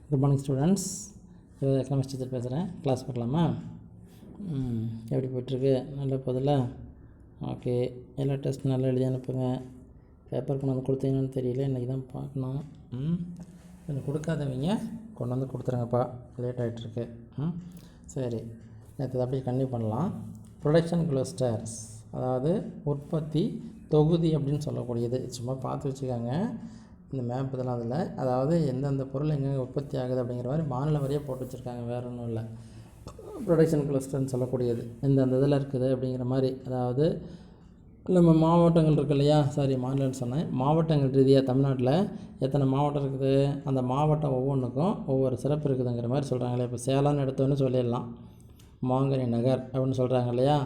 Good morning students. Economics teacher பேசுகிறேன். Class பார்க்கலாமா? எப்படி போய்ட்டுருக்கு? நல்லா போதில்ல? ஓகே. எல்லா டெஸ்ட் நல்லா எழுதி அனுப்புங்க. பேப்பர் கொண்டு வந்து கொடுத்தீங்கன்னு தெரியல, இன்றைக்கி தான் பார்க்கணும். கொஞ்சம் கொடுக்காதவங்க கொண்டு வந்து கொடுத்துருங்கப்பா, லேட் ஆகிட்டுருக்கு. சரி, நேற்று அப்படியே கன்டினியூ பண்ணலாம். ப்ரொடக்ஷன் க்ளஸ்டர்ஸ், அதாவது உற்பத்தி தொகுதி அப்படின்னு சொல்லக்கூடியது. சும்மா பார்த்து வச்சுக்காங்க இந்த மேப் இதெல்லாம். அதில் அதாவது எந்தெந்த பொருள் எங்கெங்கே உற்பத்தி ஆகுது அப்படிங்கிற மாதிரி மாநில வரியாக போட்டு வச்சுருக்காங்க, வேறு ஒன்றும் இல்லை. ப்ரொடக்ஷன் கிளஸ்டர்னு சொல்லக்கூடியது எந்தெந்த இதில் இருக்குது அப்படிங்கிற மாதிரி. அதாவது நம்ம மாவட்டங்கள் இருக்குது இல்லையா, மாநிலம்னு சொன்னேன். மாவட்டங்கள் ரீதியாக தமிழ்நாட்டில் எத்தனை மாவட்டம் இருக்குது, அந்த மாவட்டம் ஒவ்வொன்றுக்கும் ஒவ்வொரு சிறப்பு இருக்குதுங்கிற மாதிரி சொல்கிறாங்களே. இப்போ சேலம்னு எடுத்தோன்னு சொல்லிடலாம், மாங்கனி நகர் அப்படின்னு சொல்கிறாங்க இல்லையா.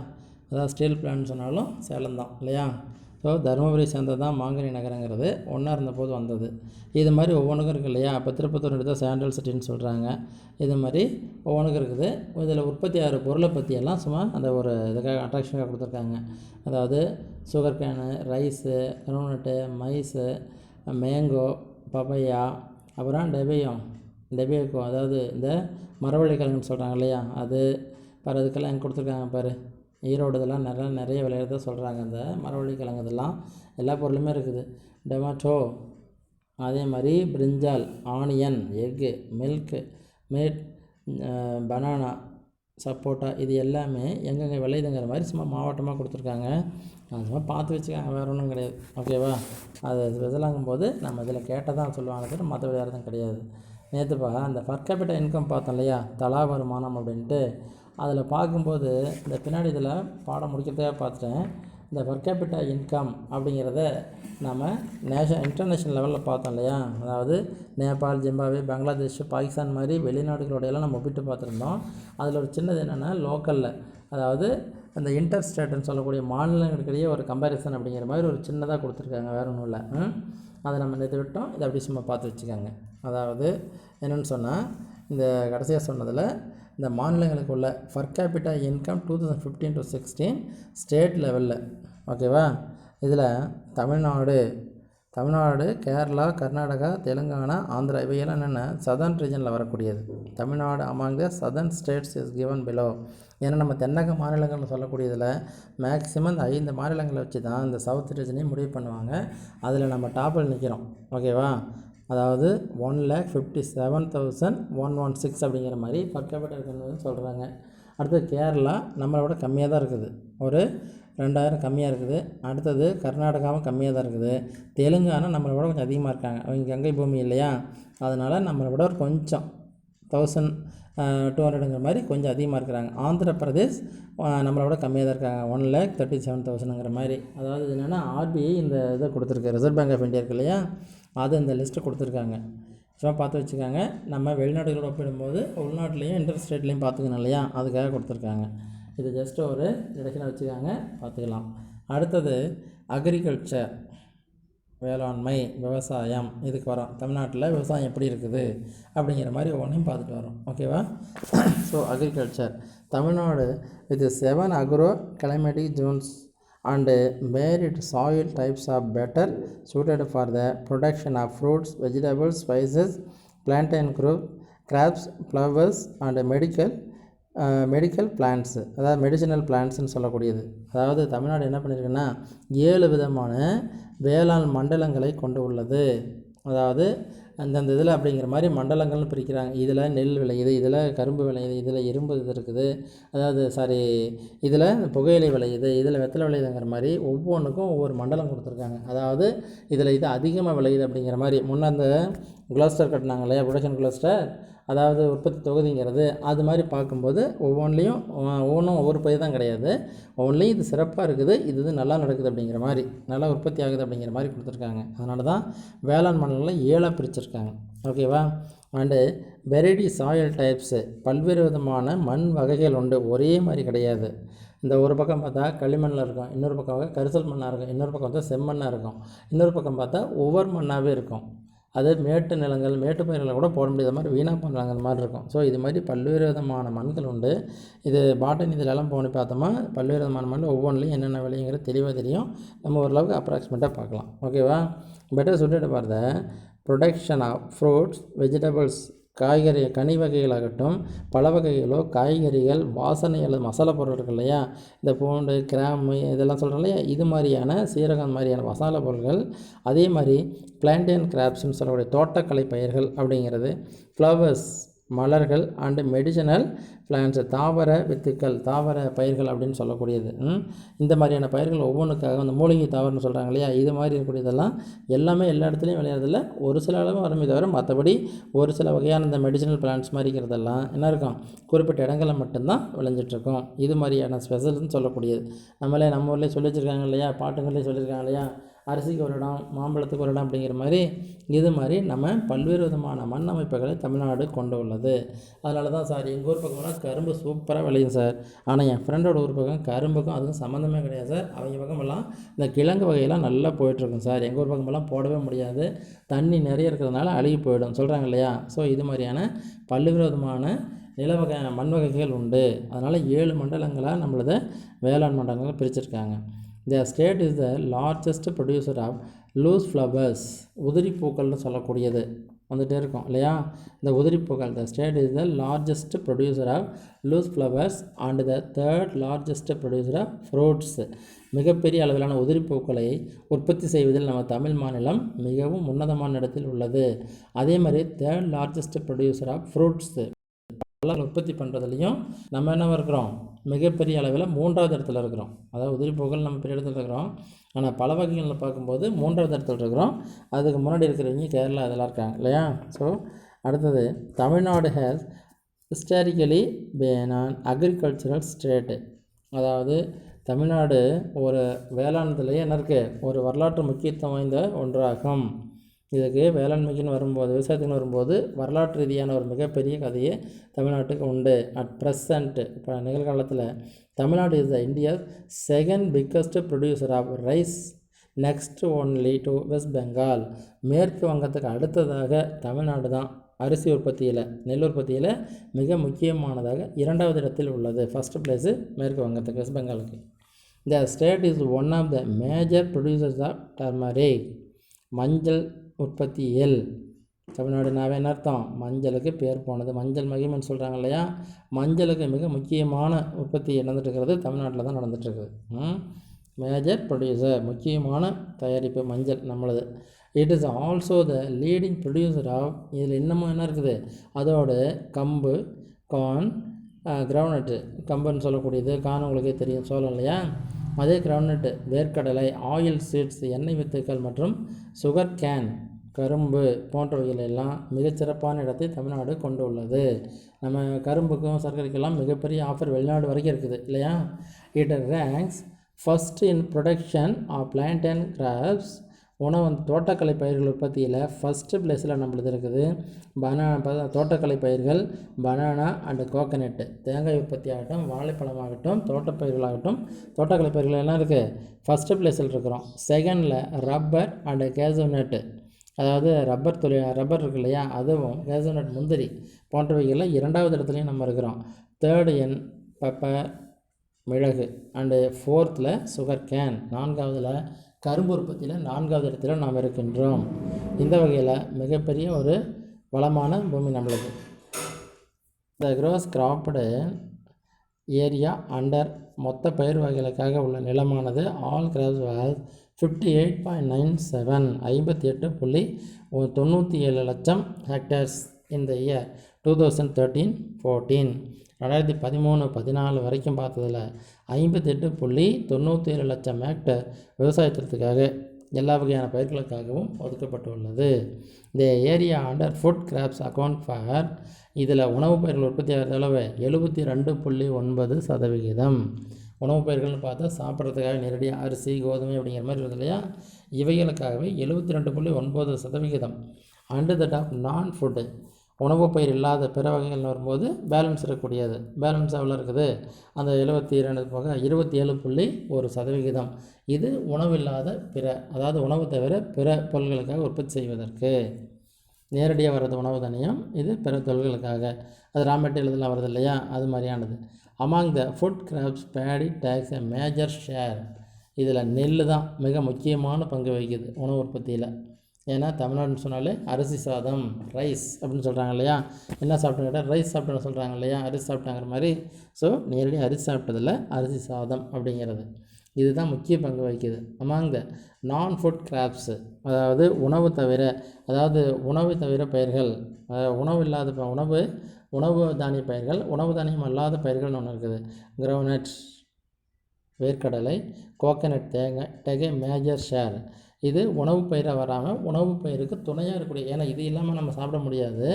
அதாவது ஸ்டீல் பிளான்ட் சொன்னாலும் சேலம் தான் இல்லையா. ஸோ தருமபுரி சேர்ந்தது தான் மாங்கனி நகரங்கிறது ஒன்றா இருந்தபோது வந்தது. இது மாதிரி ஒவ்வொன்றுக்கும் இருக்குது இல்லையா. இப்போ திருப்பத்தூர் எடுத்தால் சாண்டல் சிட்டின்னு சொல்கிறாங்க. இது மாதிரி ஒவ்வொன்றுக்கும் இருக்குது. இதில் உற்பத்தி ஆகிற பொருளை பற்றியெல்லாம் சும்மா அந்த ஒரு இதுக்காக அட்ராக்ஷனாக கொடுத்துருக்காங்க. அதாவது sugar cane, rice, groundnut, maize, mango, papaya, அப்புறம் டெபேக்கோ, அதாவது இந்த மரவள்ளி கிழங்குன்னு சொல்கிறாங்க இல்லையா, அது பாரு. அதுக்கெல்லாம் எங்கே கொடுத்துருக்காங்க பாரு. ஈரோடு இதெல்லாம் நிறைய விளையாடுறத சொல்கிறாங்க. இந்த மரவள்ளி கிழங்கு இதெல்லாம் எல்லா பொருளுமே இருக்குது. டொமேட்டோ, அதே மாதிரி brinjal, onion, egg, milk, meat, banana, சப்போட்டா, இது எல்லாமே எங்கெங்கே விளையுதுங்கிற மாதிரி சும்மா மாவட்டமாக கொடுத்துருக்காங்க. அது சும்மா பார்த்து வச்சுக்காங்க, வேறு ஒன்றும் கிடையாது. ஓகேவா? அது இதெல்லாங்கும்போது நம்ம இதில் கேட்டால் தான் சொல்லுவாங்க, மற்ற வேறு எதுவும் கிடையாது. நேற்றுப்பா அந்த பர் கேபிட்டா இன்கம் பார்த்தோம் இல்லையா, தலா வருமானம் அப்படின்ட்டு. அதில் பார்க்கும்போது இந்த பின்னாடி இதில் பாடம் முடிக்கிறதுக்காக பார்த்துட்டேன். இந்த பர் கேபிட்டா இன்கம் அப்படிங்கிறத நம்ம இன்டர்நேஷ்னல் லெவலில் பார்த்தோம் இல்லையா. அதாவது நேபாள், ஜிம்பாப்வே, பங்களாதேஷ், பாகிஸ்தான் மாதிரி வெளிநாடுகளோடையெல்லாம் நம்ம ஒப்பிட்டு பார்த்துருந்தோம். அதில் ஒரு சின்னது என்னென்னா லோக்கலில், அதாவது அந்த இன்டர் ஸ்டேட்டுன்னு சொல்லக்கூடிய மாநிலங்களுக்கிடையே ஒரு கம்பேரிசன் அப்படிங்கிற மாதிரி ஒரு சின்னதாக கொடுத்துருக்காங்க, வேறு ஒன்றும் இல்லை. அதை நம்ம நேற்று விட்டோம். இதை அப்படி சும்மா பார்த்து வச்சுக்காங்க. அதாவது என்னென்னு சொன்னால், இந்த கடைசியாக சொன்னதில் இந்த மாநிலங்களுக்கு உள்ள per capita income 2015 to 16 state லெவலில். ஓகேவா? இதில் தமிழ்நாடு, கேரளா, கர்நாடகா, தெலுங்கானா, ஆந்திரா இவையெல்லாம் என்னென்ன சதர்ன் ரீஜனில் வரக்கூடியது. Tamil Nadu among the southern states is given below. ஏன்னா நம்ம தென்னக மாநிலங்கள்னு சொல்லக்கூடியதில் மேக்ஸிமம் இந்த 5 மாநிலங்களை வச்சு தான் இந்த சவுத் ரீஜனையும் முடிவு பண்ணுவாங்க. அதில் நம்ம டாப்பில் நிற்கிறோம். ஓகேவா? அதாவது 1,57,116 அப்படிங்கிற மாதிரி பர் கேபிட்டா இருக்குன்னு சொல்கிறாங்க. அடுத்தது கேரளா நம்மளை விட கம்மியாக தான் இருக்குது, ஒரு 2,000 கம்மியாக இருக்குது. அடுத்தது கர்நாடகாவும் கம்மியாக தான் இருக்குது. தெலுங்கானா நம்மளை விட கொஞ்சம் அதிகமாக இருக்காங்க. அவங்க கங்கை பூமி இல்லையா, அதனால் நம்மளை விட ஒரு கொஞ்சம் 1,200ங்கிற மாதிரி கொஞ்சம் அதிகமாக இருக்கிறாங்க. ஆந்திர பிரதேஷ் நம்மளை விட கம்மியாக தான் இருக்காங்க, 1,37,000ங்கிற மாதிரி. அதாவது என்னென்னா ஆர்பிஐ இந்த இதை கொடுத்துருக்கு, ரிசர்வ் பேங்க் ஆஃப் இந்தியா இருக்கு இல்லையா, அது இந்த லிஸ்ட்டு கொடுத்துருக்காங்க. சும்மா பார்த்து வச்சுக்காங்க. நம்ம வெளிநாடுகளோட ஒப்பிடும்போது உள்நாட்டிலையும் இன்டர் ஸ்டேட்லேயும் பார்த்துக்கணும் இல்லையா, அதுக்காக கொடுத்துருக்காங்க. இது ஜஸ்ட்டு ஒரு டிடக்ஷனாக வச்சுக்காங்க, பார்த்துக்கலாம். அடுத்தது அக்ரிகல்ச்சர், வேளாண்மை, விவசாயம். இதுக்கு வரோம். தமிழ்நாட்டில் விவசாயம் எப்படி இருக்குது அப்படிங்கிற மாதிரி ஒவ்வொன்றையும் பார்த்துட்டு வரோம். ஓகேவா? So agriculture Tamil Nadu with 7 agro climatic zones and varied soil types are better suited for the production of fruits, vegetables, spices, plantain crops, flowers and medical plants, அதாவது மெடிசினல் பிளான்ட்ஸ்னு சொல்லக்கூடியது. அதாவது தமிழ்நாடு என்ன பண்ணியிருக்குன்னா 7 விதமான வேளாண் மண்டலங்களை கொண்டு உள்ளது. அதாவது அந்தந்த இதில் அப்படிங்கிற மாதிரி மண்டலங்கள்னு பிரிக்கிறாங்க. இதில் நெல் விளையுது, இதில் கரும்பு விளையுது, இதில் இரும்பு இது இருக்குது, அதாவது இதில் புகையிலை விளையுது, இதில் வெத்தலை விளையுதுங்கிற மாதிரி ஒவ்வொன்றுக்கும் ஒவ்வொரு மண்டலம் கொடுத்துருக்காங்க. அதாவது இதில் இது அதிகமாக விளையுது அப்படிங்கிற மாதிரி. முன்னே அந்த கிளஸ்டர் கட்டினாங்க இல்லையா, ப்ரொடக்ஷன் கிளஸ்டர், அதாவது உற்பத்தி தொகுதிங்கிறது. அது மாதிரி பார்க்கும்போது ஒவ்வொன்றும் ஒவ்வொரு பயிர் தான் கிடையாது, ஒவ்வொன்றிலையும் இது சிறப்பாக இருக்குது, இது நல்லா நடக்குது அப்படிங்கிற மாதிரி, நல்லா உற்பத்தி ஆகுது அப்படிங்கிற மாதிரி கொடுத்துருக்காங்க. அதனால தான் வேளாண் மண்டலங்களை 7ஆக பிரிச்சிருக்காங்க. ஓகேவா? அண்டு வெரைட்டி சாயில் டைப்ஸு, பல்வேறு விதமான மண் வகைகள் உண்டு, ஒரே மாதிரி கிடையாது. இந்த ஒரு பக்கம் பார்த்தா களிமண்ணில் இருக்கும், இன்னொரு பக்கம் கரிசல் மண்ணாக இருக்கும், இன்னொரு பக்கம் பார்த்தா செம்மண்ணாக இருக்கும், இன்னொரு பக்கம் பார்த்தா ஒவ்வொரு மண்ணாகவே இருக்கும். அது மேட்டு நிலங்கள், மேட்டு பயிர்களை கூட போட முடியாத மாதிரி வீணாக பண்ணுறாங்க, அந்த மாதிரி இருக்கும். ஸோ இது மாதிரி பல்வேறு விதமான மண்கள் உண்டு. இது பாட்டனி இதிலெல்லாம் போய் பார்த்தோமா, பல்வேறு விதமான மண் ஒவ்வொன்றிலையும் என்னென்ன விளையுங்கிறது தெளிவாக தெரியும். நம்ம ஓரளவுக்கு அப்ராக்சிமேட்டாக பார்க்கலாம். ஓகேவா? Better suited for the production of fruits, vegetables, கனி வகைகளாகட்டும், பழ வகைகளோ, காய்கறிகள், வாசனை அல்லது மசாலா பொருள் இருக்கு இல்லையா, இந்த பூண்டு, கிராம்பு இதெல்லாம் சொல்கிறோம் இல்லையா, இது மாதிரியான சீரகம் மாதிரியான மசாலா பொருட்கள். அதே மாதிரி பிளான்டேன் கிராப்ஸ்ன்னு சொல்லக்கூடிய தோட்டக்கலை பயிர்கள் அப்படிங்கிறது, ஃப்ளவர்ஸ் மலர்கள் அண்டு மெடிசனல் பிளான்ட்ஸு தாவர வித்துக்கள், தாவர பயிர்கள் அப்படின்னு சொல்லக்கூடியது. இந்த மாதிரியான பயிர்கள் ஒவ்வொன்றுக்காக அந்த மூலிகை தாவரம்னு சொல்கிறாங்க இல்லையா, இது மாதிரி இருக்கக்கூடியதெல்லாம் எல்லாமே எல்லா இடத்துலையும் விளையாடுறதில்ல, ஒரு சில அளவு வருமே தவிர மற்றபடி ஒரு சில வகையான இந்த மெடிசனல் பிளான்ட்ஸ் மாதிரி இருக்கிறதெல்லாம் என்ன இருக்கும், குறிப்பிட்ட இடங்களில் மட்டும்தான் விளைஞ்சிட்ருக்கோம். இது மாதிரியான ஸ்பெஷல்னு சொல்லக்கூடியது. நம்ம ஊர்லேயே சொல்லி வச்சுருக்காங்க இல்லையா, பாட்டுங்கள்லேயே சொல்லியிருக்காங்க இல்லையா, அரிசிக்கு ஒரு இடம், மாம்பழத்துக்கு ஒரு இடம் அப்படிங்கிற மாதிரி இது மாதிரி நம்ம பல்வேறு விதமான மண் அமைப்புகளை தமிழ்நாடு கொண்டு உள்ளது. அதனால தான் சார் எங்கள் ஊர் பக்கம்லாம் கரும்பு சூப்பராக விளையும் சார். ஆனால் என் ஃப்ரெண்டோட ஊர் பக்கம் கரும்புக்கும் அதுக்கும் சம்மந்தமே கிடையாது சார். அவங்க பக்கமெல்லாம் இந்த கிழங்கு வகையெல்லாம் நல்லா போயிட்டுருக்கும் சார். எங்கள் ஊர் பக்கமெல்லாம் போடவே முடியாது, தண்ணி நிறைய இருக்கிறதுனால அழுகி போயிடும் சொல்கிறாங்க இல்லையா. ஸோ இது மாதிரியான பல்வேறு விதமான நில வகை மண் வகைகள் உண்டு. அதனால் 7 மண்டலங்களாக நம்மளது வேளாண் மண்டலங்களை பிரிச்சிருக்காங்க. The state is the largest producer of loose flowers. உதிரி பூக்கள்னு சொல்லக்கூடியது வந்துகிட்டே இருக்கும் இல்லையா. இந்த உதிரி பூக்கள், the state is the largest producer of loose flowers and the third largest producer of fruits. மிகப்பெரிய அளவிலான உதிரி பூக்களை உற்பத்தி செய்வதில் நம்ம தமிழ் மாநிலம் மிகவும் உன்னதமான இடத்தில் உள்ளது. அதே மாதிரி third largest producer of fruits, பழங்கள் உற்பத்தி பண்ணுறதுலையும் நம்ம என்ன இருக்கிறோம், மிகப்பெரிய அளவில் 3வது இடத்துல இருக்கிறோம். அதாவது உதிரி பூக்கள் நம்ம பெரிய இடத்துல இருக்கிறோம், ஆனால் பல வகைகளில் பார்க்கும்போது 3வது இடத்துல இருக்கிறோம். அதுக்கு முன்னாடி இருக்கிறவங்க கேரளா இதெல்லாம் இருக்காங்க இல்லையா. ஸோ அடுத்தது, Tamil Nadu has historically been an agricultural state. அதாவது தமிழ்நாடு ஒரு வேளாண்மையிலேயே என்ன இருக்குது, ஒரு வரலாற்று முக்கியத்துவம் வாய்ந்த ஒன்றாகும். இதுக்கு வேளாண்மைக்குன்னு வரும்போது, விவசாயத்துக்குன்னு வரும்போது வரலாற்று ரீதியான ஒரு மிகப்பெரிய கதையே தமிழ்நாட்டுக்கு உண்டு. அட் ப்ரெசண்ட், இப்போ நிகழ்காலத்தில் Tamil Nadu is the India second biggest producer of rice, next only to West Bengal. மேற்கு வங்கத்துக்கு அடுத்ததாக தமிழ்நாடு தான் அரிசி உற்பத்தியில், நெல் உற்பத்தியில் மிக முக்கியமானதாக 2வது இடத்தில் உள்ளது. ஃபஸ்ட்டு பிளேஸு மேற்கு வங்கத்துக்கு, வெஸ்ட் பெங்காலுக்கு. The state is one of the major producers of turmeric. மஞ்சள் உற்பத்தியில் தமிழ்நாடுனாவே என்ன அர்த்தம், மஞ்சளுக்கு பேர் போனது, மஞ்சள் மகிமைன்னு சொல்கிறாங்க இல்லையா. மஞ்சளுக்கு மிக முக்கியமான உற்பத்தி நடந்துட்டுருக்கிறது தமிழ்நாட்டில் தான் நடந்துகிட்ருக்குது. மேஜர் ப்ரொடியூசர், முக்கியமான தயாரிப்பு மஞ்சள் நம்மளது. It is also the leading producer of, இதில் இன்னமும் என்ன இருக்குது, அதோட கம்பு, கார்ன், கிரவுண்ட்நட்டு. கம்புன்னு சொல்லக்கூடியது, கார்ன் உங்களுக்கே தெரியும், சோளம் இல்லையா. அதே கிரவுண்ட்நட்டு, வேர்க்கடலை, ஆயில் சீட்ஸ், எண்ணெய் வித்துக்கள் மற்றும் சுகர் கேன், கரும்பு போன்றவைகள் எல்லாம் மிகச்சிறப்பான இடத்தை தமிழ்நாடு கொண்டு உள்ளது. நம்ம கரும்புக்கும் சர்க்கரைக்கெல்லாம் மிகப்பெரிய ஆஃபர் வெளிநாடு வரைக்கும் இருக்குது இல்லையா. It ranks first in production of plantain crops. உணவு தோட்டக்கலை பயிர்கள் உற்பத்தியில் ஃபஸ்ட்டு பிளேஸில் நம்மளது இருக்குது. தோட்டக்கலை பயிர்கள், பனானா அண்டு கோகனட்டு, தேங்காய் உற்பத்தி ஆகட்டும், வாழைப்பழமாகட்டும், தோட்டப்பயிர்களாகட்டும், தோட்டக்கலை பயிர்கள் எல்லாம் இருக்குது, ஃபஸ்ட்டு பிளேஸில் இருக்கிறோம். செகண்டில் ரப்பர் அண்டு கேசவ்நட்டு, அதாவது ரப்பர் இருக்கு இல்லையா, அதுவும் கேசவ்நட், முந்திரி போன்றவைகளில் 2வது இடத்துலையும் நம்ம இருக்கிறோம். தேர்டு என் பெப்பர், மிளகு அண்டு 4th சுகர் கேன், 4வதுல கரும்பு உற்பத்தியில் 4வது இடத்துல நாம் இருக்கின்றோம். இந்த வகையில் மிகப்பெரிய ஒரு வளமான பூமி நம்மளுக்கு. த க்ரோஸ் கிராப்டு ஏரியா அண்டர், மொத்த பயிர் வகைகளுக்காக உள்ள நிலமானது ஆல் கிராப்ஸ் வாஸ் 58.97, 58.97 லட்சம் ஹெக்டேர்ஸ் இந்த இயர் 2013-14. 2013-14 வரைக்கும் பார்த்ததில் 58.97 லட்சம் ஹெக்டேர் விவசாயத்திற்காக எல்லா வகையான பயிர்களுக்காகவும் ஒதுக்கப்பட்டுள்ளது. இந்த area under food graphs account for, இதில் உணவு பயிர்கள் உற்பத்தி ஆகிற அளவு 72.9%. உணவு பயிர்கள்னு பார்த்தா சாப்பிட்றதுக்காக நேரடியாக அரிசி, கோதுமை அப்படிங்கிற மாதிரி இருக்குது இல்லையா, இவைகளுக்காகவே 72.9%. அண்டு தட் ஆஃப் நான் ஃபுட்டு, உணவு பயிர் இல்லாத பிற வகைகள்னு வரும்போது பேலன்ஸ் இருக்கக்கூடியது, பேலன்ஸ் எவ்வளோ இருக்குது, அந்த 72 போக 27.1%. இது உணவு இல்லாத பிற, அதாவது உணவு தவிர பிற பொருட்களுக்காக உற்பத்தி செய்வதற்கு. நேரடியாக வர்றது உணவு தனியம், இது பிற தொழில்களுக்காக, அது ரா மெட்டீரியல் இதெல்லாம் வருது இல்லையா, அது மாதிரியானது. Among the food crops paddy takes a major share. இதில் நெல் தான் மிக முக்கியமான பங்கு வகிக்குது உணவு உற்பத்தியில். ஏன்னா தமிழ்நாடுன்னு சொன்னாலே அரிசி சாதம் ரைஸ் அப்படின்னு சொல்கிறாங்க இல்லையா, என்ன சாப்பிட்டேன்னு கேட்டால் ரைஸ் சாப்பிட்டேன்னு சொல்கிறாங்க இல்லையா, அரிசி சாப்பிட்டாங்கிற மாதிரி. ஸோ நேரடியாக அரிசி சாப்பிட்டதில் அரிசி சாதம் அப்படிங்கிறது இதுதான் முக்கிய பங்கு வகிக்குது. அமாங் த நான் ஃபுட் கிராப்ஸு, அதாவது உணவு தவிர, அதாவது உணவு தவிர பயிர்கள், உணவு இல்லாத உணவு தானிய பயிர்கள், உணவு தானியம் அல்லாத பயிர்கள்னு ஒன்று இருக்குது. கிரவுனட் வேர்க்கடலை, கோகனட் தேங்காய் மேஜர் ஷேர். இது உணவு பயிராக வராமல் உணவு பயிருக்கு துணையாக இருக்கக்கூடிய, ஏன்னா இது இல்லாமல் நம்ம சாப்பிட முடியாது.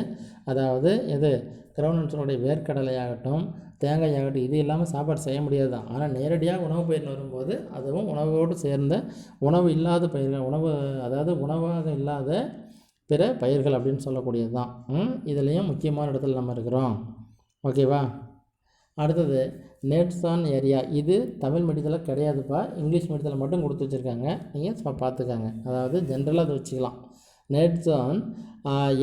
அதாவது இது கிரவுனட்ஸுடைய வேர்க்கடலையாகட்டும் தேங்காயாகட்டும் இது இல்லாமல் சாப்பாடு செய்ய முடியாது தான். ஆனால் நேரடியாக உணவு பயிர்னு வரும்போது அதுவும் உணவோடு சேர்ந்த உணவு இல்லாத பயிர்கள், அதாவது உணவாக இல்லாத பிற பயிர்கள் அப்படின்னு சொல்லக்கூடியது தான். இதுலேயும் முக்கியமான இடத்துல நம்ம இருக்கிறோம். ஓகேவா? அடுத்தது நெட்ஸ் ஆன் ஏரியா. இது தமிழ் மீடியத்தில் கிடையாதுப்பா, இங்கிலீஷ் மீடியத்தில் மட்டும் கொடுத்து வச்சுருக்காங்க, நீங்கள் பார்த்துக்காங்க. அதாவது ஜென்ரலாக அதை வச்சுக்கலாம். Nets on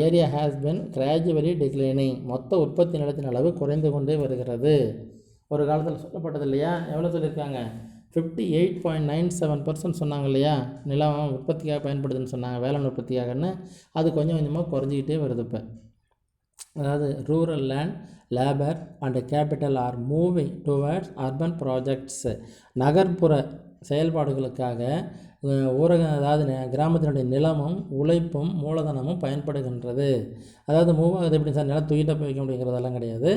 area has been gradually declining. மொத்த உற்பத்தி நிலத்தின் அளவு குறைந்து கொண்டே வருகிறது. ஒரு காலத்தில் சொல்லப்பட்டது இல்லையா, எவ்வளோ சொல்லியிருக்காங்க, 58.97% சொன்னாங்க இல்லையா, நிலம் உற்பத்திக்காக பயன்படுதுன்னு சொன்னாங்க, வேளாண் உற்பத்திக்காகன்னு. அது கொஞ்சம் கொஞ்சமாக குறைஞ்சிக்கிட்டே வருது இப்போ. அதாவது rural land labour and capital are moving towards urban projects. நகர்ப்புற செயல்பாடுகளுக்காக அதாவது கிராமத்தினுடைய நிலமும் உழைப்பும் மூலதனமும் பயன்படுகின்றது. அதாவது மூவ் ஆகுது எப்படி சார், நிலம் தூக்கிட்ட போய் வைக்க முடியுங்கிறதெல்லாம் கிடையாது.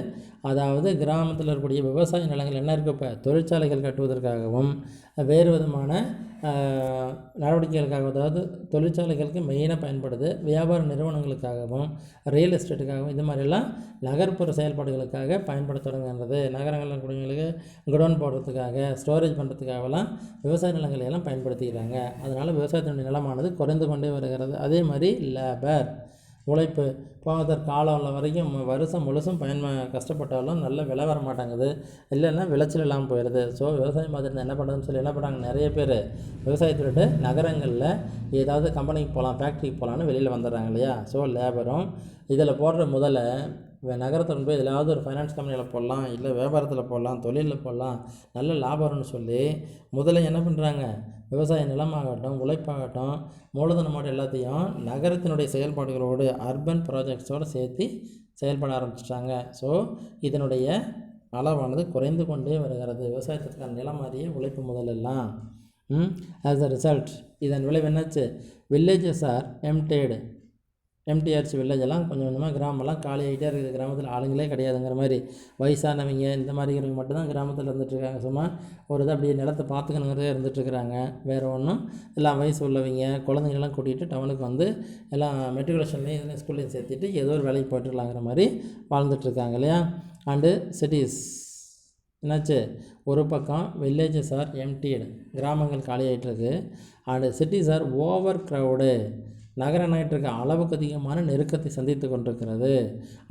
அதாவது கிராமத்தில் இருக்கக்கூடிய விவசாய நிலங்கள் என்ன இருக்குது, இப்போ தொழிற்சாலைகள் கட்டுவதற்காகவும் வேறு விதமான நடவடிக்கைகளுக்காக, அதாவது தொழிற்சாலைகளுக்கு மெயினாக பயன்படுது, வியாபார நிறுவனங்களுக்காகவும் ரியல் எஸ்டேட்டுக்காகவும் இது மாதிரிலாம் நகர்ப்புற செயல்பாடுகளுக்காக பயன்பட தொடங்குகின்றது. நகரங்களில் குடிங்களுக்கு குடோன் போடுறதுக்காக ஸ்டோரேஜ் பண்ணுறதுக்காகலாம் விவசாய நிலங்களை எல்லாம் பயன்படுத்திக்கிறாங்க. அதனால் விவசாயத்தினுடைய நிலமானது குறைந்து கொண்டே வருகிறது. அதே மாதிரி லேபர் உழைப்பு போவதற்கு காலம் உள்ள வரைக்கும் வருஷம் முழுசும் கஷ்டப்பட்டாலும் நல்ல விலை வர மாட்டாங்குது, இல்லைன்னா விளைச்சல் இல்லாமல் போயிடுது. ஸோ விவசாயம் பார்த்துட்டு என்ன பண்ணுறதுன்னு சொல்லி என்ன பண்ணுறாங்க, நிறைய பேர் விவசாயத்தை விட்டு நகரங்களில் ஏதாவது கம்பெனிக்கு போகலாம் ஃபேக்ட்ரிக்கு போகலான்னு வெளியில் வந்துடுறாங்க இல்லையா. ஸோ லேபரும் இதில் போடுற முதல்ல நகரத்தில் போய் எதாவது ஒரு ஃபைனான்ஸ் கம்பெனியில் போடலாம், இல்லை வியாபாரத்தில் போடலாம், தொழிலில் போடலாம், நல்ல லாபம்னு சொல்லி முதல்ல என்ன பண்ணுறாங்க, விவசாய நிலமாகட்டும் உழைப்பாகட்டும் மூலதனமாகட்டும் எல்லாத்தையும் நகரத்தினுடைய செயல்பாடுகளோடு அர்பன் ப்ராஜெக்ட்ஸோடு சேர்த்து செயல்பட ஆரம்பிச்சிட்டாங்க. ஸோ இதனுடைய அளவானது குறைந்து கொண்டே வருகிறது. விவசாயத்திற்கான நிலம் மாதிரியே உழைப்பு முதலெல்லாம். ஆஸ் அ ரிசல்ட் இதன் விளைவு என்னாச்சு, வில்லேஜஸ் ஆர் எம்டிஆர்சி வில்லேஜெல்லாம் கொஞ்சம் கொஞ்சமாக கிராமம்லாம் காலி ஆகிட்டே இருக்குது. கிராமத்தில் ஆளுங்களே கிடையாதுங்கிற மாதிரி, வயசானவங்க இந்த மாதிரிங்கிறவங்க மட்டும்தான் கிராமத்தில் இருந்துகிட்ருக்காங்க. சும்மா ஒரு இதை அப்படியே நிலத்தை பார்த்துக்கணுங்கிறதே இருந்துகிட்ருக்குறாங்க. வேறு ஒன்றும் எல்லாம் வயசு உள்ளவங்க குழந்தைங்கள்லாம் கூட்டிகிட்டு டவுனுக்கு வந்து எல்லாம் மெட்ரிகுலேஷன்லேயும் இதெல்லாம் ஸ்கூல்லையும் சேர்த்துட்டு ஏதோ ஒரு வேலைக்கு போய்ட்டுருக்கலாங்கிற மாதிரி வாழ்ந்துட்டுருக்காங்க இல்லையா. அண்டு சிட்டிஸ் என்னாச்சு, ஒரு பக்கம் வில்லேஜஸ் ஆர் எம்டிடு கிராமங்கள் காலி ஆகிட்டுருக்கு, and cities are over crowd நகரம் ஆகிட்டுருக்க அளவுக்கு அதிகமான நெருக்கத்தை சந்தித்து கொண்டிருக்கிறது.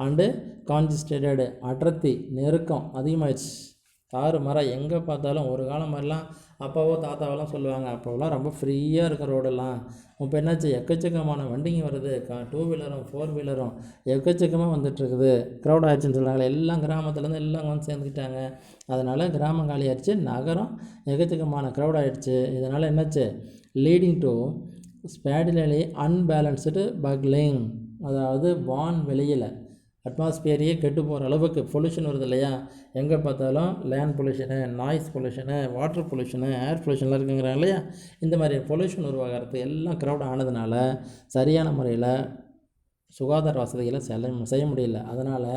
அண்டு கான்ஜிஸ்டேட்டடு அடர்த்தி நெருக்கம் அதிகமாகிடுச்சு. தாறு மரம் எங்கே பார்த்தாலும், ஒரு காலம் மாதிரிலாம் அப்பாவோ தாத்தாவெல்லாம் சொல்லுவாங்க, அப்போலாம் ரொம்ப ஃப்ரீயாக இருக்கிற ரோடெல்லாம். இப்போ என்னாச்சு, எக்கச்சக்கமான வண்டிங்க வருது, 2 வீலரும் 4 வீலரும் எக்கச்சக்கமாக வந்துட்டுருக்குது. க்ரௌட் ஆகிடுச்சின்னு சொல்கிறாங்களே, எல்லாம் கிராமத்துலேருந்து எல்லாம் வந்து சேர்ந்துக்கிட்டாங்க. அதனால் கிராமம் காலி ஆகிடுச்சு, நகரம் எக்கச்சக்கமான க்ரௌட் ஆகிடுச்சு. இதனால் என்னாச்சு, லீடிங் டு ஸ்பேடிலி அன்பேலன்ஸ்டு பக்லிங், அதாவது வெளியில் அட்மாஸ்பியரையே கெட்டு போகிற அளவுக்கு பொல்யூஷன் வருது இல்லையா. எங்கே பார்த்தாலும் land pollution, noise pollution, water pollution, air பொல்யூஷன்லாம் இருக்குங்கிறாங்க இல்லையா. இந்த மாதிரி பொல்யூஷன் உருவாகிறது எல்லாம் க்ரௌட் ஆனதுனால சரியான முறையில் சுகாதார வசதிகளை செய்ய முடியல. அதனால்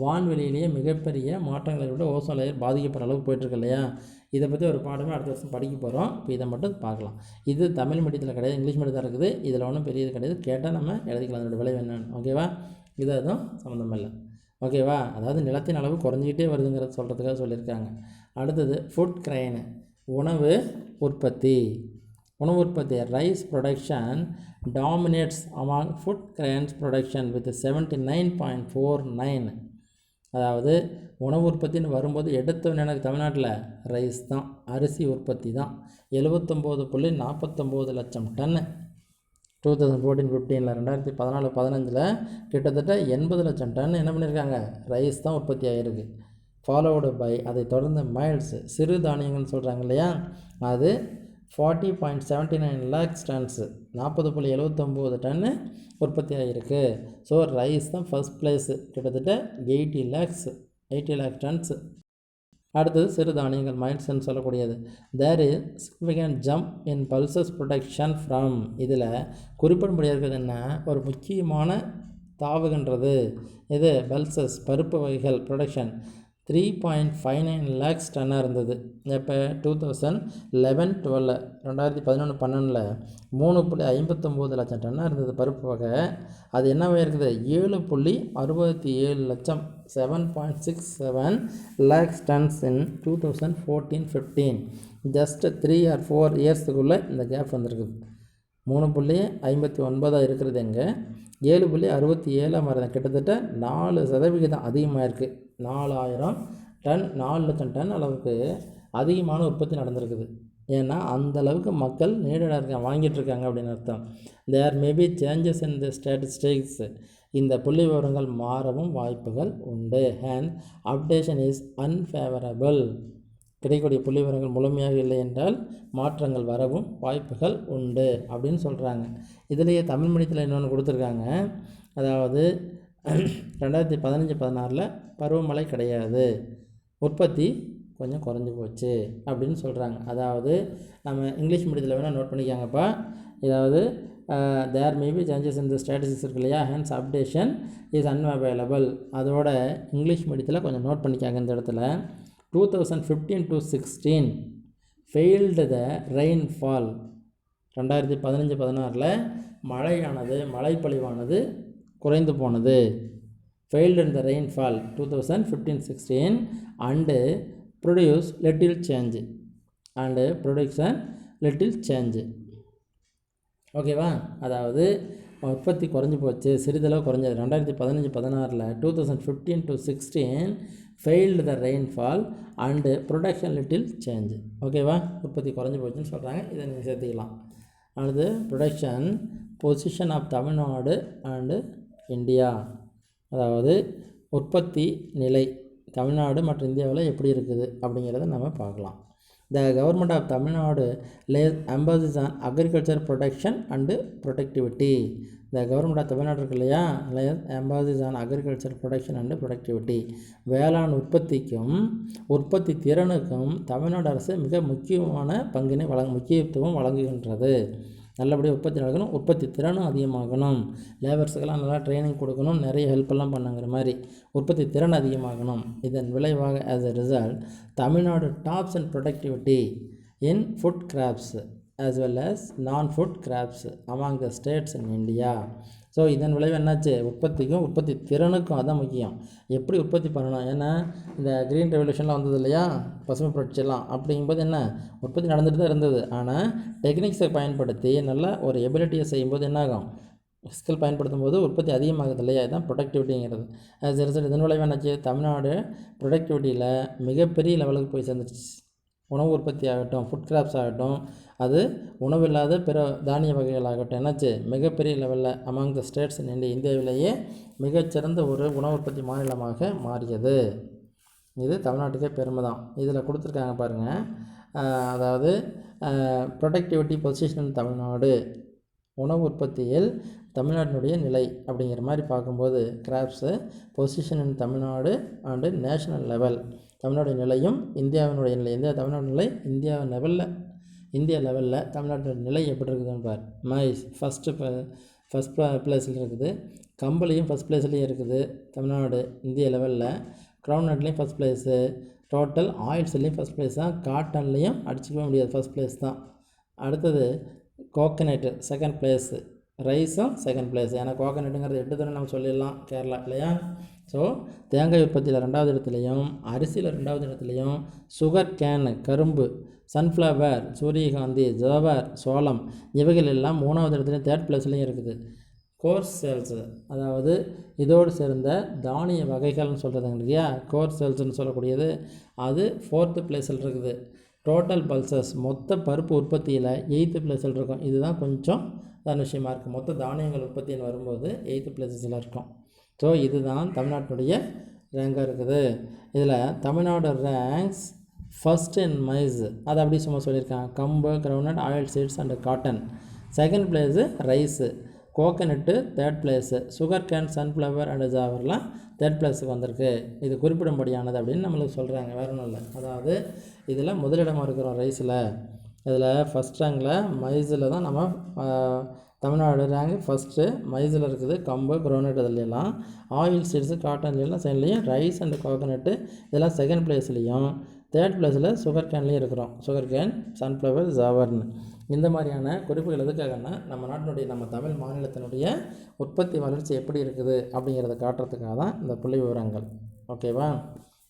வான்வெளியிலேயே மிகப்பெரிய மாற்றங்களை விட ஓசோன் லேயர் பாதிக்கப்படுற அளவுக்கு போயிட்டுருக்கு இல்லையா. இதை பற்றி ஒரு பாடமே அடுத்த வருஷம் படிக்க போகிறோம். இப்போ இதை மட்டும் பார்க்கலாம். இது தமிழ் மீடியத்தில் கிடையாது, இங்கிலீஷ் மீடியத்தில் இருக்குது. இதில் ஒன்றும் பெரியது கிடையாது, கேட்டால் நம்ம எழுதிக்கலாம் அதோட விளைவு என்னன்னு. ஓகேவா, இது எதுவும் சம்மந்தம் இல்லை. ஓகேவா, அதாவது நிலத்தின் அளவு குறைஞ்சிக்கிட்டே வருதுங்கிறத சொல்கிறதுக்காக சொல்லியிருக்காங்க. அடுத்தது ஃபுட் கிரைனு உணவு உற்பத்தி. Rice production dominates among food grains production with 79.49. அதாவது உணவு உற்பத்தின்னு வரும்போது எடுத்தவன் எனக்கு தமிழ்நாட்டில் ரைஸ் தான், அரிசி உற்பத்தி தான் 79.49 லட்சம் டன்னு. 2014-15 2014-15 கிட்டத்தட்ட 80 லட்சம் டன் என்ன பண்ணியிருக்காங்க, ரைஸ் தான் உற்பத்தி ஆகிருக்கு. ஃபாலோடு பை அதை தொடர்ந்து மைல்ஸ் சிறு தானியங்கள்னு சொல்கிறாங்க இல்லையா, அது 40.79 lakhs டன்ஸு 40.79 டன்னு உற்பத்தி ஆகிருக்கு. ஸோ ரைஸ் தான் ஃபஸ்ட் பிளேஸு, கிட்டத்தட்ட 80 lakh டன்ஸு. அடுத்தது சிறுதானியங்கள் மைல்ஸ்ன்னு சொல்லக்கூடியது. There is significant jump in pulses production from. இதில் குறிப்பிட முடியாது என்ன, ஒரு முக்கியமான தாவுகின்றது இது பல்சஸ் பருப்பு வகைகள் ப்ரொடக்ஷன் 3.59 lakhs டன்னாக இருந்தது. இப்போ 2011-12 2011-12 3.59 லட்சம் டன்னாக இருந்தது பருப்பு வகை. அது என்னவாக இருக்குது, 7.67 லட்சம் 7.67 lakhs tons in 2014-15. Just 3 or 4 இயர்ஸுக்குள்ளே இந்த கேப் வந்திருக்குது. 3.59 இருக்கிறது எங்கே, 7.67 வருது, கிட்டத்தட்ட 4% அதிகமாக இருக்குது. 4000 டன் 4 லட்சம் டன் அளவுக்கு அதிகமான உற்பத்தி நடந்திருக்குது. ஏன்னா அந்த அளவுக்கு மக்கள் நீடடாக இருக்காங்க, வாங்கிட்டுருக்காங்க அப்படின்னு அர்த்தம். There may be changes in the statistics. இந்த புள்ளி விவரங்கள் மாறவும் வாய்ப்புகள் உண்டு. And updation is unfavourable. கிடைக்கக்கூடிய புள்ளி விவரங்கள் முழுமையாக இல்லை என்றால் மாற்றங்கள் வரவும் வாய்ப்புகள் உண்டு அப்படின்னு சொல்கிறாங்க. இதுலேயே தமிழ் மீடியத்தில் இன்னொன்று கொடுத்துருக்காங்க. அதாவது 2015-16 பருவமழை கிடையாது, உற்பத்தி கொஞ்சம் குறைஞ்சி போச்சு அப்படின்னு சொல்கிறாங்க. அதாவது நம்ம இங்கிலீஷ் மீடியத்தில் வேணால் நோட் பண்ணிக்காங்கப்பா. இதாவது தேர் மேபி சேஞ்சஸ் இந்த ஸ்டாட்டிஸ்டிக்ஸ் இருக்கு இல்லையா, ஹேண்ட்ஸ் அப்டேஷன் இஸ் அன்அவைலபிள். அதோட இங்கிலீஷ் மீடியத்தில் கொஞ்சம் நோட் பண்ணிக்காங்க. இந்த இடத்துல 2015-16 ஃபெயில்டு த ரெயின்ஃபால். 2015-16 மழைப்பொழிவானது குறைந்து போனது. Failed in the rainfall 2015-16 and produce little change. ஓகேவா, அதாவது உற்பத்தி குறைஞ்சி போச்சு, சிறிதளவு குறைஞ்சது. 2015-16 2015-16 failed the rainfall and production little change. ஓகேவா, உற்பத்தி குறைஞ்சி போச்சுன்னு சொல்கிறாங்க. இதை நீங்கள் சேர்த்துக்கலாம். அடுத்து production position of Tamil Nadu and India. அதாவது உற்பத்தி நிலை தமிழ்நாடு மற்றும் இந்தியாவில் எப்படி இருக்குது அப்படிங்கிறத நம்ம பார்க்கலாம். The government of Tamil Nadu lays emphasis on agriculture production and productivity. The government of Tamil Nadu இருக்கு இல்லையா, lays emphasis on agriculture production and productivity. வேளாண் உற்பத்திக்கும் உற்பத்தி திறனுக்கும் தமிழ்நாடு அரசு மிக முக்கியமான பங்கினை முக்கியத்துவம் வழங்குகின்றது. நல்லபடியாக உற்பத்தி நடக்கணும், உற்பத்தி திறனும் அதிகமாகணும், லேபர்ஸுக்கெல்லாம் நல்லா ட்ரைனிங் கொடுக்கணும், நிறைய ஹெல்ப்பெல்லாம் பண்ணுங்கிற மாதிரி உற்பத்தி திறன் அதிகமாகணும். இதன் விளைவாக as a result Tamil Nadu tops and productivity in food graphs as well as non-food crops among the states in India. So இதன் விளைவு என்னாச்சு, உற்பத்திக்கும் உற்பத்தி திறனுக்கும் அதான் முக்கியம். எப்படி உற்பத்தி பண்ணணும், ஏன்னா இந்த க்ரீன் ரெவல்யூஷன்லாம் வந்தது இல்லையா, பசுமை புரட்சியெல்லாம், அப்படிங்கும்போது என்ன உற்பத்தி நடந்துட்டு தான் இருந்தது. ஆனால் டெக்னிக்ஸை பயன்படுத்தி நல்ல ஒரு எபிலிட்டியை செய்யும்போது என்னாகும், ஸ்கில் பயன்படுத்தும் போது உற்பத்தி அதிகமாகுது இல்லையா, இதுதான் ப்ரொடக்டிவிட்டிங்கிறது. ஆஸ் எ ரிசல்ட் இதன் விளைவு என்னாச்சு, தமிழ்நாடு ப்ரொடக்டிவிட்டியில் மிகப்பெரிய லெவலுக்கு போய் சேர்ந்துச்சு. உணவு உற்பத்தி ஆகட்டும், ஃபுட் கிராப்ஸ் ஆகட்டும், அது உணவு இல்லாத பிற தானிய வகைகள் ஆகட்டும், என்னாச்சு மிகப்பெரிய லெவலில் அமாங் த ஸ்டேட்ஸ் இன் இந்தியாவிலேயே மிகச்சிறந்த ஒரு உணவு உற்பத்தி மாநிலமாக மாறியது. இது தமிழ்நாட்டுக்கே பெருமை தான். இதில் கொடுத்துருக்காங்க பாருங்கள். அதாவது ப்ரொடக்டிவிட்டி பொசிஷன் தமிழ்நாடு, உணவு உற்பத்தியில் தமிழ்நாட்டினுடைய நிலை அப்படிங்கிற மாதிரி பார்க்கும்போது crops position in Tamil Nadu and national level. Tamil Nadu நிலையும் இந்தியாவினுடைய நிலை, தமிழ்நாடு நிலை இந்தியா லெவலில் தமிழ்நாட்டோட நிலை எப்படி இருக்குதுன்னு பார். மைஸ் ஃபஸ்ட் பிளேஸில் இருக்குது, கம்பளியும் ஃபஸ்ட் பிளேஸ்லேயும் இருக்குது தமிழ்நாடு இந்திய லெவலில், க்ரௌண்ட் நட்லேயும் ஃபஸ்ட் பிளேஸு, டோட்டல் ஆயில்ஸ்லேயும் ஃபஸ்ட் பிளேஸ் தான், காட்டன்லேயும் அடிச்சிக்கவே முடியாது ஃபஸ்ட் பிளேஸ் தான். அடுத்தது கோகனட்டு செகண்ட் பிளேஸு, ரைஸும் செகண்ட் பிளேஸ். ஏன்னா கோகனட்டுங்கிறது 8 தானே நம்ம சொல்லிடலாம் கேரளா இல்லையா. ஸோ தேங்காய் உற்பத்தியில் 2வது இடத்துலையும், அரிசியில் 2வது இடத்துலையும், சுகர் கேனு கரும்பு, சன்ஃப்ளவர் சூரியகாந்தி, ஜோவர் சோளம் இவைகள் எல்லாம் 3வது இடத்துலையும் 3rd பிளேஸ்லையும் இருக்குது. கோர்ஸ் சேல்ஸு அதாவது இதோடு சேர்ந்த தானிய வகைகள்னு சொல்கிறது இல்லையா, கோர்ஸ் சேல்ஸ்ன்னு சொல்லக்கூடியது அது 4th பிளேஸில் இருக்குது. டோட்டல் பல்சஸ் மொத்த பருப்பு உற்பத்தியில் 8th பிளேஸில் இருக்கும். இதுதான் கொஞ்சம் விஷயமாக இருக்குது. மொத்த தானியங்கள் உற்பத்தின்னு வரும்போது 8th பிளேஸஸில் இருக்கும். ஸோ இதுதான் தமிழ்நாட்டினுடைய ரேங்காக இருக்குது. இதில் தமிழ்நாடு ரேங்க்ஸ் ஃபர்ஸ்ட் இன் மைஸ், அதை அப்படி சும்மா சொல்லியிருக்காங்க. கம்பு, groundnut, oil seeds and cotton. Second place rice, coconut third place, sugar cane, sunflower and ஜாவர்லாம் தேர்ட் பிளேஸுக்கு வந்திருக்கு. இது குறிப்பிடும்படியானது அப்படின்னு நம்மளுக்கு சொல்கிறாங்க. வேறு ஒன்றும் இல்லை. அதாவது இதில் முதலிடமாக இருக்கிறோம் ரைஸில். இதில் ஃபஸ்ட் ரேங்கில் மைஸில் தான் நம்ம தமிழ்நாடு ரேங்க் ஃபஸ்ட்டு மைஸில் இருக்குது. கம்பு, கிரவுண்ட்நட் இதுலாம், ஆயில் சீட்ஸு, காட்டன்லாம் செகண்ட்லேயும், ரைஸ் அண்ட் கோகனட்டு இதெல்லாம் செகண்ட் பிளேஸ்லேயும், தேர்ட் பிளேஸில் சுகர் கேன்லேயும் இருக்கிறோம். சுகர் கேன், சன்ஃப்ளவர், ஜாவர்னு இந்த மாதிரியான குறிப்புகள் எதுக்காகன்னா நம்ம நாட்டினுடைய நம்ம தமிழ் மாநிலத்தினுடைய உற்பத்தி வளர்ச்சி எப்படி இருக்குது அப்படிங்கிறத காட்டுறதுக்காக தான் இந்த புள்ளி விவரங்கள். ஓகேவா?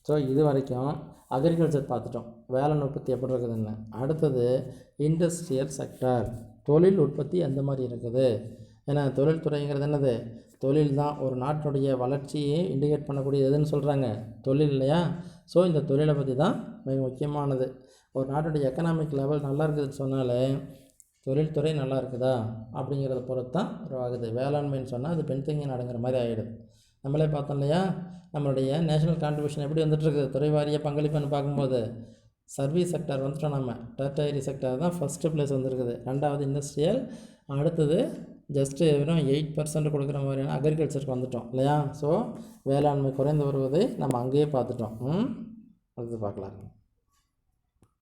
ஸோ இது வரைக்கும் அக்ரிகல்ச்சர் பார்த்துட்டோம், வேளாண் உற்பத்தி எப்படி இருக்குதுன்னு. அடுத்தது இண்டஸ்ட்ரியல் செக்டார், தொழில் உற்பத்தி எந்த மாதிரி இருக்குது. ஏன்னா தொழில்துறைங்கிறது என்னது? தொழில் தான் ஒரு நாட்டினுடைய வளர்ச்சியை இண்டிகேட் பண்ணக்கூடிய எதுன்னு சொல்கிறாங்க, தொழில் இல்லையா? ஸோ இந்த தொழிலை பற்றி தான் மிக முக்கியமானது. ஒரு நாட்டுடைய எக்கனாமிக் லெவல் நல்லா இருக்குதுன்னு சொன்னாலே தொழில்துறை நல்லா இருக்குதா அப்படிங்கிறத பொறுத்து தான் உருவாகுது. வேளாண்மைன்னு சொன்னால் அது பெண்தங்கி நாடுங்கிற மாதிரி ஆகிடுது. நம்மளே பார்த்தோம் இல்லையா, நம்மளுடைய நேஷ்னல் கான்ட்ரிபியூஷன் எப்படி வந்துட்டுருக்குது துறை வாரிய பங்களிப்புன்னு பார்க்கும்போது. சர்வீஸ் செக்டார் வந்துட்டோம், நம்ம டெர்டரி செக்டார் தான் ஃபஸ்ட்டு பிளேஸ் வந்துருக்குது. ரெண்டாவது இண்டஸ்ட்ரியல், அடுத்தது ஜஸ்ட்டு வெறும் 8% கொடுக்குற மாதிரியான அக்ரிகல்ச்சருக்கு வந்துட்டோம் இல்லையா? ஸோ வேளாண்மை குறைந்து வருவதை நம்ம அங்கேயே பார்த்துட்டோம். அடுத்து பார்க்கலாம்.